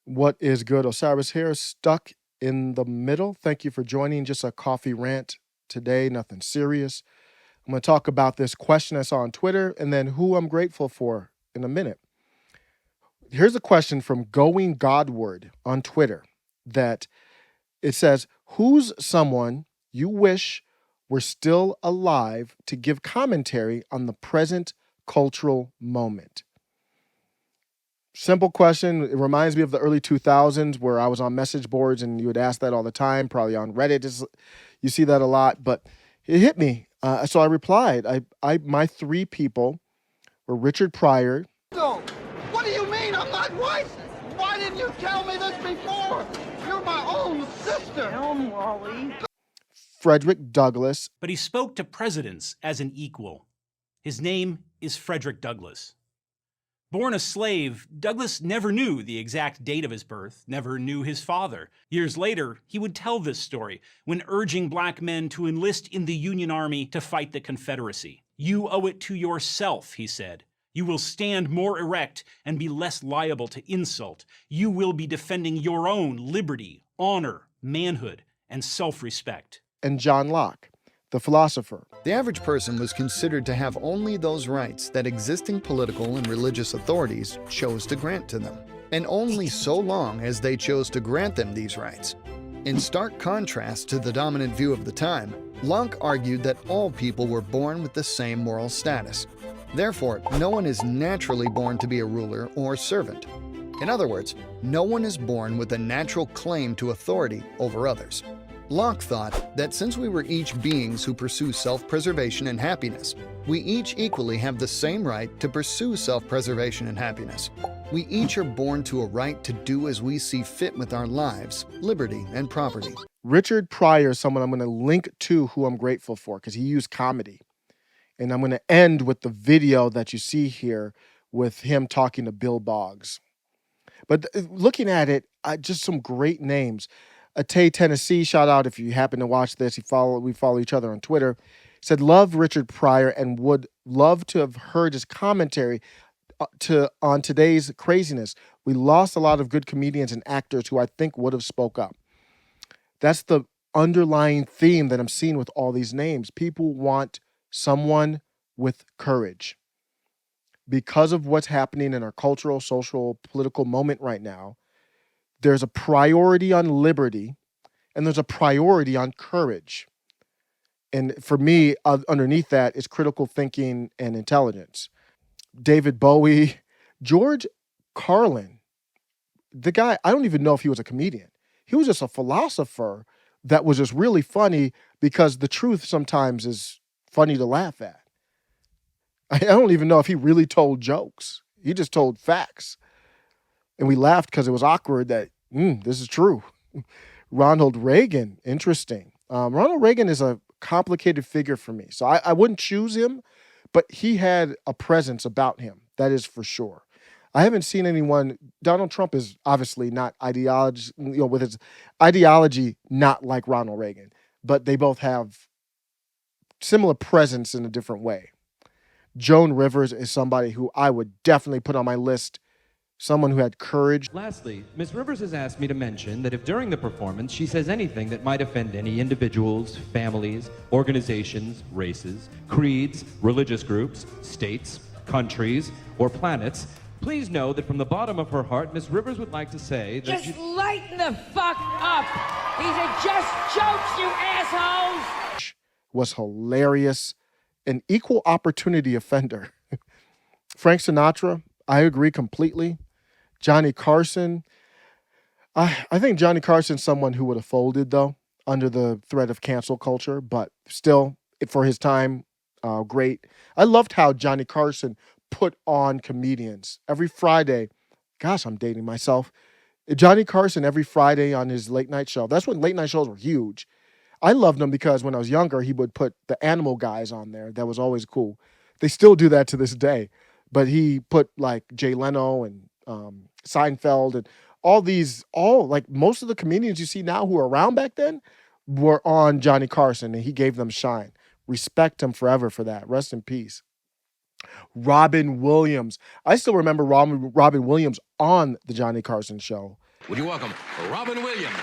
What is good? Osiris here, stuck in the middle. Thank you for joining. Just a coffee rant today, nothing serious. I'm going to talk about this question I saw on Twitter and then who I'm grateful for in a minute. Here's a question from Going Godward on Twitter that it says, who's someone you wish were still alive to give commentary on the present cultural moment? Simple question. It reminds me of the early 2000s where I was on message boards and you would ask that all the time, probably on Reddit. You see that a lot, but it hit me. So I replied. My three people were Richard Pryor, So, what do you mean I'm not white? Why didn't you tell me this before? You're my own sister. Wally. Frederick Douglass, But he spoke to presidents as an equal. His name is Frederick Douglass. Born a slave, Douglass never knew the exact date of his birth, never knew his father. Years later, he would tell this story when urging black men to enlist in the Union Army to fight the Confederacy. You owe it to yourself, he said. You will stand more erect and be less liable to insult. You will be defending your own liberty, honor, manhood, and self-respect. and John Locke, the philosopher. The average person was considered to have only those rights that existing political and religious authorities chose to grant to them, and only so long as they chose to grant them these rights. In stark contrast to the dominant view of the time, Locke argued that all people were born with the same moral status. Therefore, no one is naturally born to be a ruler or servant. In other words, no one is born with a natural claim to authority over others. Locke thought that since we were each beings who pursue self-preservation and happiness, we each equally have the same right to pursue self-preservation and happiness. We each are born to a right to do as we see fit with our lives, liberty, and property. Richard Pryor is someone I'm going to link to who I'm grateful for because he used comedy. And I'm going to end with the video that you see here with him talking to Bill Boggs. But looking at it, just some great names. Tay, Tennessee, shout out if you happen to watch this. We follow each other on Twitter. Said, love Richard Pryor and would love to have heard his commentary on today's craziness. We lost a lot of good comedians and actors who I think would have spoke up. That's the underlying theme that I'm seeing with all these names. People want someone with courage. Because of what's happening in our cultural, social, political moment right now, there's a priority on liberty and there's a priority on courage. And for me, underneath that is critical thinking and intelligence. David Bowie, George Carlin, the guy, I don't even know if he was a comedian. He was just a philosopher that was just really funny because the truth sometimes is funny to laugh at. I don't even know if he really told jokes. He just told facts. And we laughed because it was awkward that, this is true. Ronald Reagan, interesting. Ronald Reagan is a complicated figure for me. So I wouldn't choose him, but he had a presence about him. That is for sure. I haven't seen anyone. Donald Trump is obviously not with his ideology, not like Ronald Reagan, but they both have similar presence in a different way. Joan Rivers is somebody who I would definitely put on my list. Someone who had courage. Lastly, Ms. Rivers has asked me to mention that if during the performance she says anything that might offend any individuals, families, organizations, races, creeds, religious groups, states, countries, or planets, please know that from the bottom of her heart, Ms. Rivers would like to say that Just lighten the fuck up! These are just jokes, you assholes! Was hilarious, an equal opportunity offender. Frank Sinatra, I agree completely. Johnny Carson, I think Johnny Carson's someone who would have folded though under the threat of cancel culture, but still for his time, great. I loved how Johnny Carson put on comedians every Friday. Gosh, I'm dating myself. Johnny Carson every Friday on his late night show. That's when late night shows were huge. I loved him because when I was younger, he would put the animal guys on there. That was always cool. They still do that to this day. But he put like Jay Leno and Seinfeld and like most of the comedians you see now who are around back then were on Johnny Carson and he gave them shine. Respect him forever for that. Rest in peace. Robin Williams. I still remember Robin Williams on The Johnny Carson Show. Would you welcome Robin Williams?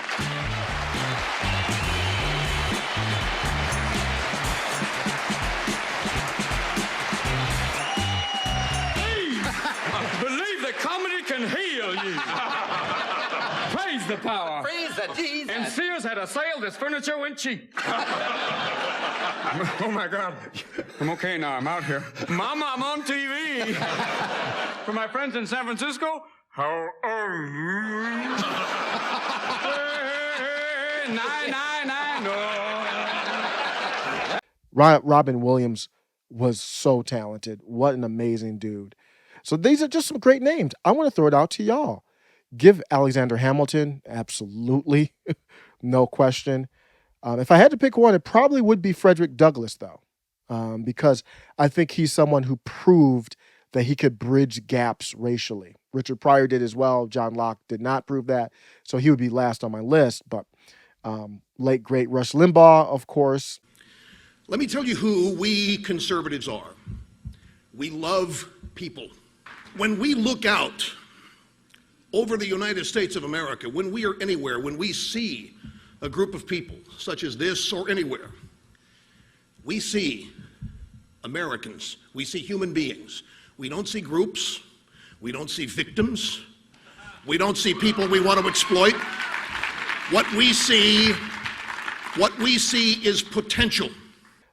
Believe that comedy can heal you. Praise the power. Praise the Jesus. And Sears had a sale, this furniture went cheap. Oh my God. I'm okay now, I'm out here. Mama, I'm on TV. For my friends in San Francisco, how are you? Hey, Robin Williams was so talented. What an amazing dude. So these are just some great names. I want to throw it out to y'all. Give Alexander Hamilton, absolutely, no question. If I had to pick one, it probably would be Frederick Douglass, though, because I think he's someone who proved that he could bridge gaps racially. Richard Pryor did as well. John Locke did not prove that, so he would be last on my list. But late, great Rush Limbaugh, of course. Let me tell you who we conservatives are. We love people. When we look out over the United States of America, when we are anywhere, when we see a group of people such as this or anywhere, we see Americans, we see human beings. We don't see groups, we don't see victims, we don't see people we want to exploit. What we see is potential.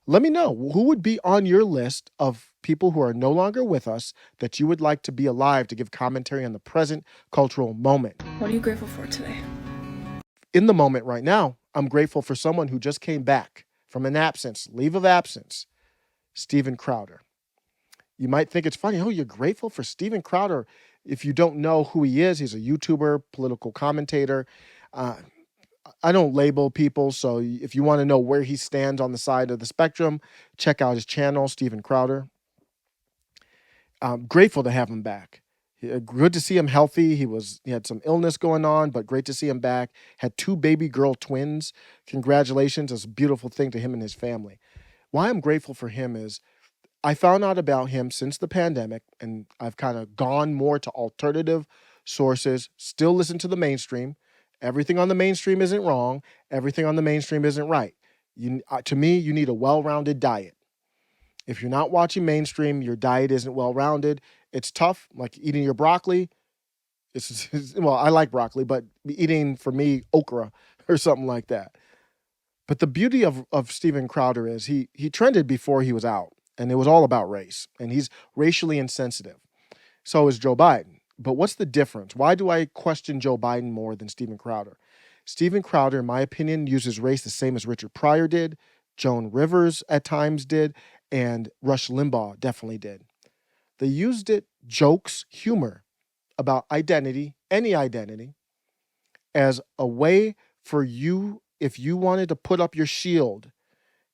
Let me know who would be on your list of people who are no longer with us that you would like to be alive to give commentary on the present cultural moment. What are you grateful for today? In the moment right now, I'm grateful for someone who just came back from an absence, leave of absence, Steven Crowder. You might think it's funny, oh, you're grateful for Steven Crowder. If you don't know who he is, he's a YouTuber, political commentator. I don't label people, so if you want to know where he stands on the side of the spectrum, check out his channel, Steven Crowder. I'm grateful to have him back. Good to see him healthy. He had some illness going on, but great to see him back. Had 2 baby girl twins. Congratulations. It's a beautiful thing to him and his family. Why I'm grateful for him is I found out about him since the pandemic, and I've kind of gone more to alternative sources, still listen to the mainstream. Everything on the mainstream isn't wrong. Everything on the mainstream isn't right. To me, you need a well-rounded diet. If you're not watching mainstream, your diet isn't well-rounded. It's tough, like eating your broccoli. Well, I like broccoli, but eating, for me, okra or something like that. But the beauty of Steven Crowder is he trended before he was out, and it was all about race, and he's racially insensitive. So is Joe Biden. But what's the difference? Why do I question Joe Biden more than Steven Crowder? Steven Crowder, in my opinion, uses race the same as Richard Pryor did, Joan Rivers at times did, and Rush Limbaugh definitely did. They used it, jokes, humor about identity, any identity, as a way for you, if you wanted to put up your shield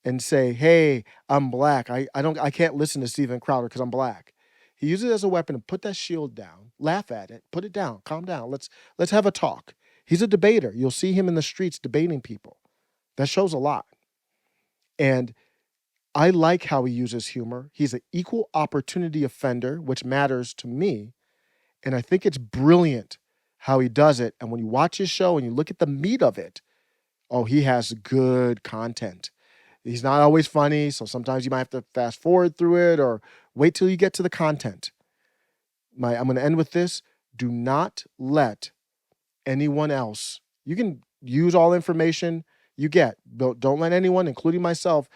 and say, hey, I'm black. I can't listen to Steven Crowder because I'm black. He uses it as a weapon to put that shield down, laugh at it, put it down, calm down. Let's have a talk. He's a debater. You'll see him in the streets debating people. That shows a lot. And I like how he uses humor. He's an equal opportunity offender, which matters to me. And I think it's brilliant how he does it. And when you watch his show and you look at the meat of it, oh, he has good content. He's not always funny, so sometimes you might have to fast forward through it or wait till you get to the content. I'm going to end with this. Do not let anyone else, you can use all information you get. Don't let anyone, including myself,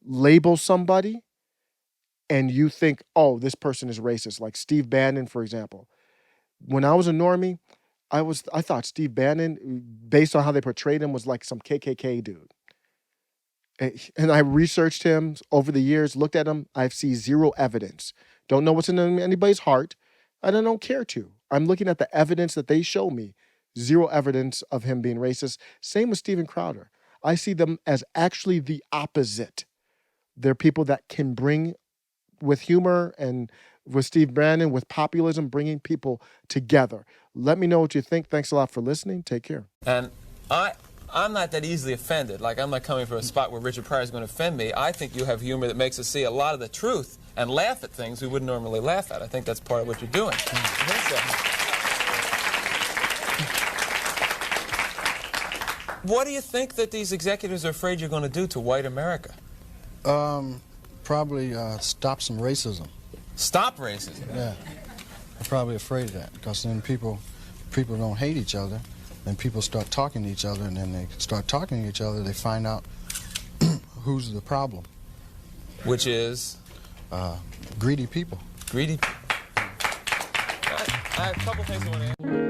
label somebody and you think, oh, this person is racist. Like Steve Bannon, for example. When I was a normie, I thought Steve Bannon, based on how they portrayed him, was like some KKK dude. And I researched him over the years, looked at him. I see zero evidence. Don't know what's in anybody's heart. I don't care to. I'm looking at the evidence that they show me. Zero evidence of him being racist. Same with Steven Crowder. I see them as actually the opposite. They're people that can bring, with humor and with Steve Bannon, with populism, bringing people together. Let me know what you think. Thanks a lot for listening. Take care. And I'm not that easily offended. Like, I'm not coming from a spot where Richard Pryor is going to offend me. I think you have humor that makes us see a lot of the truth and laugh at things we wouldn't normally laugh at. I think that's part of what you're doing. I think so. What do you think that these executives are afraid you're going to do to white America? Probably stop some racism. Stop racism? Yeah. I'm probably afraid of that, because then people don't hate each other, and people start talking to each other, and then they start talking to each other, they find out who's the problem. Which is? Greedy people. Greedy people. I have a couple things I want to ask.